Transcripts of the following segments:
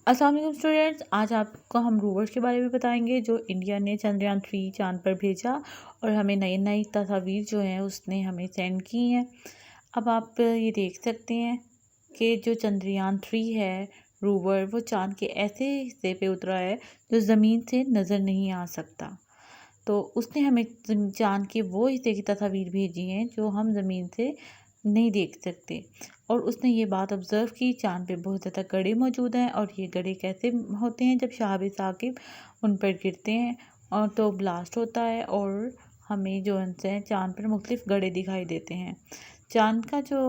अस्सलाम वालेकुम स्टूडेंट्स, आज आपको हम रोवर्स के बारे में बताएंगे जो इंडिया ने चंद्रयान 3 चांद पर भेजा और हमें नई नई तस्वीर जो हैं उसने हमें सेंड की हैं। अब आप ये देख सकते हैं कि जो चंद्रयान 3 है रोवर, वो चांद के ऐसे हिस्से पे उतरा है जो ज़मीन से नज़र नहीं आ सकता। तो उसने हमें चांद के वो हिस्से की तस्वीर भेजी हैं जो हम ज़मीन से नहीं देख सकते। और उसने ये बात ऑब्ज़र्व की, चाँद पे बहुत ज़्यादा गड्ढे मौजूद हैं और ये गड्ढे कैसे होते हैं, जब शहाब साकिब उन पर गिरते हैं और तो ब्लास्ट होता है और हमें जो है चाँद पर मुख्तलिफ गड्ढे दिखाई देते हैं। चाँद का जो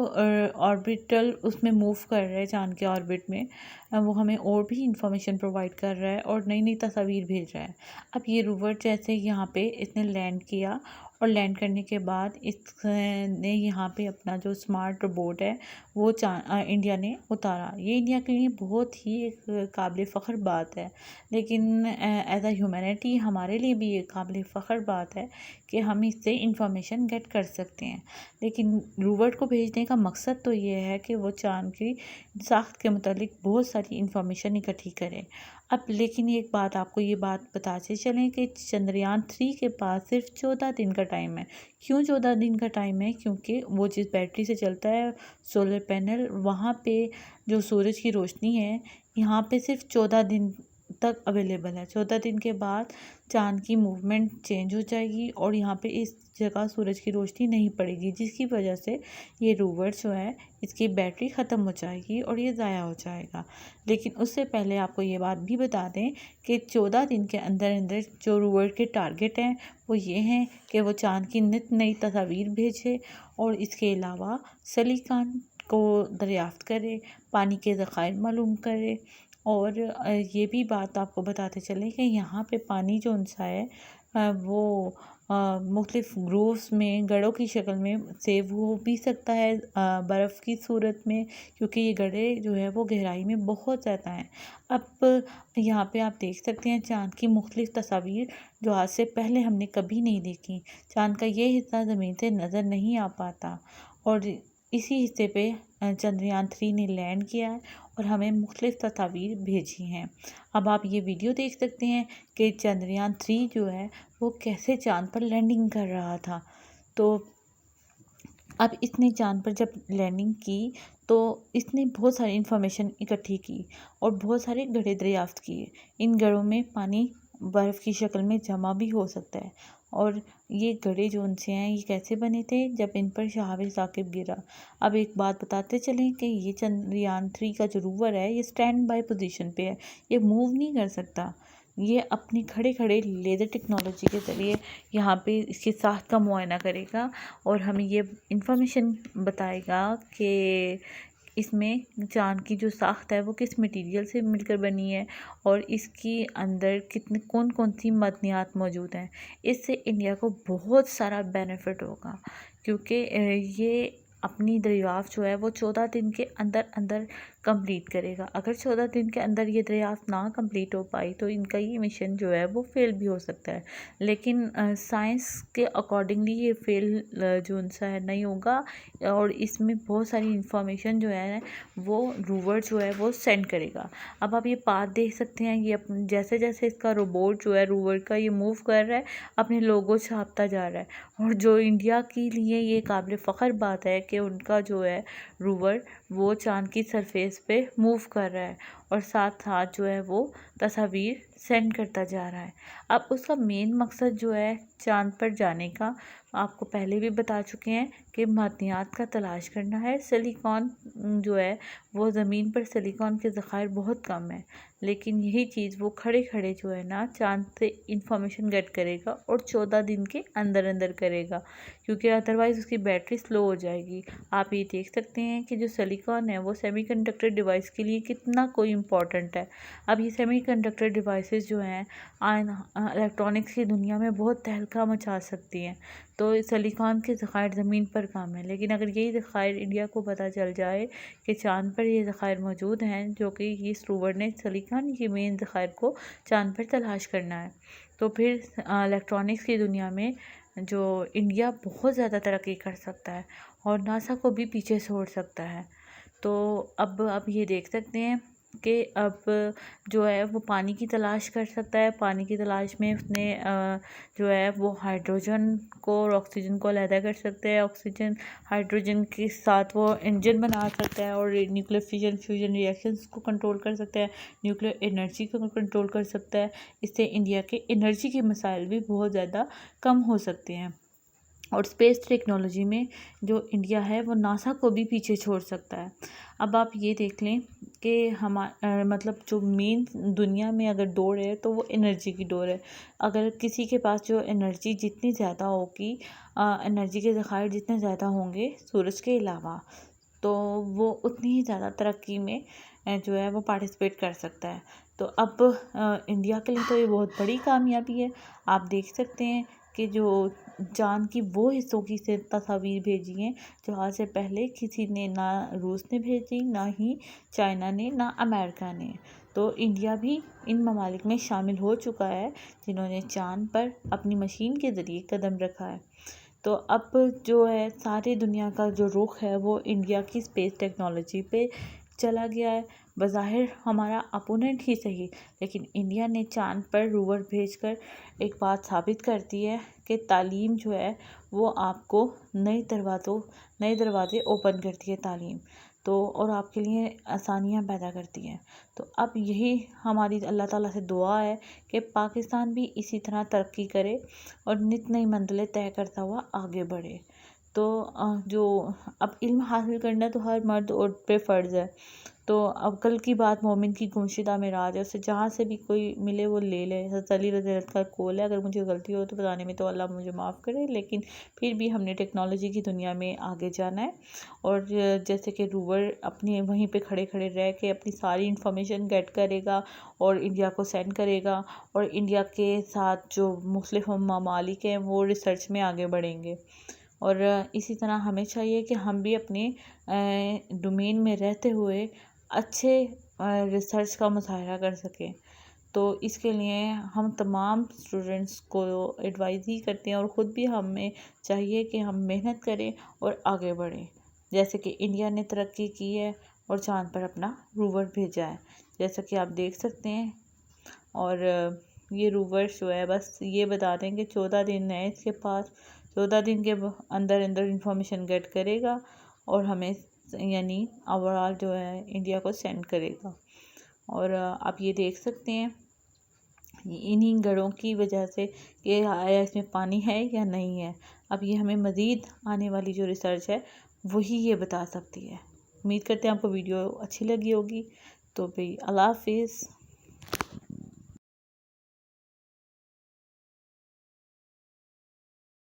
ऑर्बिटल उसमें मूव कर रहा है, चाँद के ऑर्बिट में वो हमें और भी इंफॉर्मेशन प्रोवाइड कर रहा है और नई नई तस्वीर भेज रहा है। अब ये रोवर जैसे यहाँ पे इसने लैंड किया और लैंड करने के बाद इसने यहाँ पे अपना जो स्मार्ट रोबोट है वो इंडिया ने उतारा। ये इंडिया के लिए बहुत ही एक काबिल फ़ख्र बात है, लेकिन एज अ ह्यूमैनिटी हमारे लिए भी ये काबिल फ़ख्र बात है कि हम इससे इंफॉर्मेशन गेट कर सकते हैं। लेकिन रोवर को भेजने का मकसद तो ये है कि वो चाँद की साख्त के मुतालिक बहुत सारी इंफॉर्मेशन इकट्ठी करें। अब लेकिन एक बात आपको ये बात बताते चलें कि चंद्रयान 3 के पास सिर्फ 14 दिन का टाइम है। क्यों 14 दिन का टाइम है? क्योंकि वो जिस बैटरी से चलता है सोलर पैनल, वहाँ पे जो सूरज की रोशनी है यहाँ पे सिर्फ 14 दिन तक अवेलेबल है। 14 दिन के बाद चाँद की मूवमेंट चेंज हो जाएगी और यहाँ पे इस जगह सूरज की रोशनी नहीं पड़ेगी, जिसकी वजह से ये रोवर जो है इसकी बैटरी ख़त्म हो जाएगी और ये ज़ाया हो जाएगा। लेकिन उससे पहले आपको ये बात भी बता दें कि 14 दिन के अंदर अंदर जो रोवर के टारगेट हैं वो ये हैं कि वो चाँद की नित नई तस्वीर भेजे और इसके अलावा सिलिकॉन को दरियाफ्त करे, पानी के ज़खायर मालूम करे। और ये भी बात आपको बताते चलें कि यहाँ पे पानी जो उनसा है वो मुख्तलिफ ग्रोव्स में गढ़ों की शक्ल में सेव हो भी सकता है बर्फ़ की सूरत में, क्योंकि ये गड्ढे जो है वो गहराई में बहुत ज़्यादा हैं। अब यहाँ पे आप देख सकते हैं चाँद की मुख्तलिफ तस्वीर जो आज से पहले हमने कभी नहीं देखी। चाँद का ये हिस्सा ज़मीन से नज़र नहीं आ पाता और इसी हिस्से पे चंद्रयान 3 ने लैंड किया है और हमें मुख्तलिफ तस्वीर भेजी हैं। अब आप ये वीडियो देख सकते हैं कि चंद्रयान 3 जो है वो कैसे चाँद पर लैंडिंग कर रहा था। तो अब इसने चाँद पर जब लैंडिंग की तो इसने बहुत सारी इन्फॉर्मेशन इकट्ठी की और बहुत सारे गड्ढे दरियाफ्त किए। इन गड्ढों में पानी बर्फ़ की शक्ल में जमा भी हो सकता है और ये गड्ढे जो उनसे हैं ये कैसे बने थे, जब इन पर शहाब साकिब गिरा। अब एक बात बताते चलें कि ये चंद्रयान 3 का जो रोवर है ये स्टैंड बाय पोजीशन पे है, ये मूव नहीं कर सकता। ये अपनी खड़े खड़े लेज़र टेक्नोलॉजी के ज़रिए यहाँ पे इसकी साख्त का मुआयना करेगा और हमें ये इंफॉर्मेशन बताएगा कि इसमें चाँद की जो साख्त है वो किस मटेरियल से मिलकर बनी है और इसकी अंदर कितने कौन कौन सी मदनियात मौजूद हैं। इससे इंडिया को बहुत सारा बेनिफिट होगा, क्योंकि ये अपनी दरियाफ्त जो है वो 14 दिन के अंदर अंदर कंप्लीट करेगा। अगर 14 दिन के अंदर ये दरियाफ्त ना कंप्लीट हो पाई तो इनका ये मिशन जो है वो फेल भी हो सकता है। लेकिन साइंस के अकॉर्डिंगली ये फेल जो उनसा है नहीं होगा और इसमें बहुत सारी इंफॉर्मेशन जो है वो रोवर जो है वो सेंड करेगा। अब आप ये पाथ देख सकते हैं, ये जैसे जैसे इसका रोबोट जो है रोवर का ये मूव कर रहा है अपने लोगो छापता जा रहा है और जो इंडिया के लिए ये काबिल फ़ख्र बात है कि उनका जो है रोवर वो चाँद की सरफेस पे मूव कर रहा है और साथ साथ जो है वो तस्वीर सेंड करता जा रहा है। अब उसका मेन मकसद जो है चाँद पर जाने का आपको पहले भी बता चुके हैं कि मादनियात का तलाश करना है। सिलिकॉन जो है वो ज़मीन पर सिलिकॉन के ज़खायर बहुत कम है, लेकिन यही चीज़ वो खड़े खड़े जो है ना चाँद से इंफॉर्मेशन गेट करेगा और 14 दिन के अंदर अंदर करेगा, क्योंकि अदरवाइज़ उसकी बैटरी स्लो हो जाएगी। आप ये देख सकते हैं कि जो सिलिकॉन है वो सेमीकंडक्टर डिवाइस के लिए कितना कोई इम्पोर्टेंट है। अब ये सेमीकंडक्टर डिवाइसेस जो हैं इलेक्ट्रॉनिक्स की दुनिया में बहुत तहलका मचा सकती हैं। तो सिलिकॉन के ज़खायर ज़मीन पर कम है, लेकिन अगर यही ज़खायर इंडिया को पता चल जाए कि चाँद पर ये ज़खायर मौजूद हैं, जो कि इस रोवर ने सिलिकॉन के मेन ज़खायर को चाँद पर तलाश करना है, तो फिर इलेक्ट्रॉनिक्स की दुनिया में जो इंडिया बहुत ज़्यादा तरक्की कर सकता है और नासा को भी पीछे छोड़ सकता है। तो अब आप ये देख सकते हैं कि अब जो है वो पानी की तलाश कर सकता है। पानी की तलाश में उसने जो है वो हाइड्रोजन को और ऑक्सीजन को अलहदा कर सकता है। ऑक्सीजन हाइड्रोजन के साथ वो इंजन बना सकता है और न्यूक्लियर फिजन फ्यूजन रिएक्शंस को कंट्रोल कर सकता है, न्यूक्लियर एनर्जी को कंट्रोल कर सकता है। इससे इंडिया के एनर्जी के मसाइल भी बहुत ज़्यादा कम हो सकते हैं। और स्पेस टेक्नोलॉजी में जो इंडिया है वो नासा को भी पीछे छोड़ सकता है। अब आप ये देख लें कि मतलब जो मेन दुनिया में अगर दौड़ है तो वो एनर्जी की दौड़ है। अगर किसी के पास जो एनर्जी जितनी ज़्यादा होगी, एनर्जी के ज़खायर जितने ज़्यादा होंगे सूरज के अलावा, तो वो उतनी ही ज़्यादा तरक्की में जो है वो पार्टिसिपेट कर सकता है। तो अब इंडिया के लिए तो ये बहुत बड़ी कामयाबी है। आप देख सकते हैं कि जो चाँद की वो हिस्सों की से तस्वीर भेजी हैं जो आज से पहले किसी ने, ना रूस ने भेजी, ना ही चाइना ने, ना अमेरिका ने। तो इंडिया भी इन ममालिक में शामिल हो चुका है जिन्होंने चाँद पर अपनी मशीन के ज़रिए कदम रखा है। तो अब जो है सारी दुनिया का जो रुख है वो इंडिया की स्पेस टेक्नोलॉजी पे चला गया है। बज़ाहिर हमारा अपोनेंट ही सही, लेकिन इंडिया ने चाँद पर रोवर भेजकर एक बात साबित कर दी है कि तालीम जो है वो आपको नए दरवाज़े ओपन करती है तालीम, तो और आपके लिए आसानियाँ पैदा करती है। तो अब यही हमारी अल्लाह ताला से दुआ है कि पाकिस्तान भी इसी तरह तरक्की करे और नित नई मंजिलें तय करता हुआ आगे बढ़े। तो जो अब इल्म हासिल करना तो हर मर्द और पे फ़र्ज़ है। तो अब कल की बात मोमिन की गुमशुदा में राज है, उसे जहाँ से भी कोई मिले वो ले ले। हज़रत अली रज़ी अल्लाह का कौल है, अगर मुझे गलती हो तो बताने में तो अल्लाह मुझे माफ़ करे, लेकिन फिर भी हमने टेक्नोलॉजी की दुनिया में आगे जाना है। और जैसे कि रूवर अपने वहीं पे खड़े खड़े रह के अपनी सारी इन्फॉर्मेशन गेट करेगा और इंडिया को सेंड करेगा, और इंडिया के साथ जो मुख्तलिफ ममालिक हैं वो रिसर्च में आगे बढ़ेंगे। और इसी तरह हमें चाहिए कि हम भी अपने डोमेन में रहते हुए अच्छे रिसर्च का मुज़ाहरा कर सकें। तो इसके लिए हम तमाम स्टूडेंट्स को एडवाइस ही करते हैं और ख़ुद भी हमें चाहिए कि हम मेहनत करें और आगे बढ़ें। जैसे कि इंडिया ने तरक्की की है और चाँद पर अपना रोवर भेजा है, जैसा कि आप देख सकते हैं। और ये रोवर जो है बस ये बता दें कि 14 दिन है इसके पास, 14 दिन के अंदर अंदर इंफॉर्मेशन गेट करेगा और हमें यानी ओवरऑल जो है इंडिया को सेंड करेगा। और आप ये देख सकते हैं इन्हीं गढ़ों की वजह से कि आया इसमें पानी है या नहीं है। अब ये हमें मज़ीद आने वाली जो रिसर्च है वही ये बता सकती है। उम्मीद करते हैं आपको वीडियो अच्छी लगी होगी। तो भाई अल्लाह हाफिज़।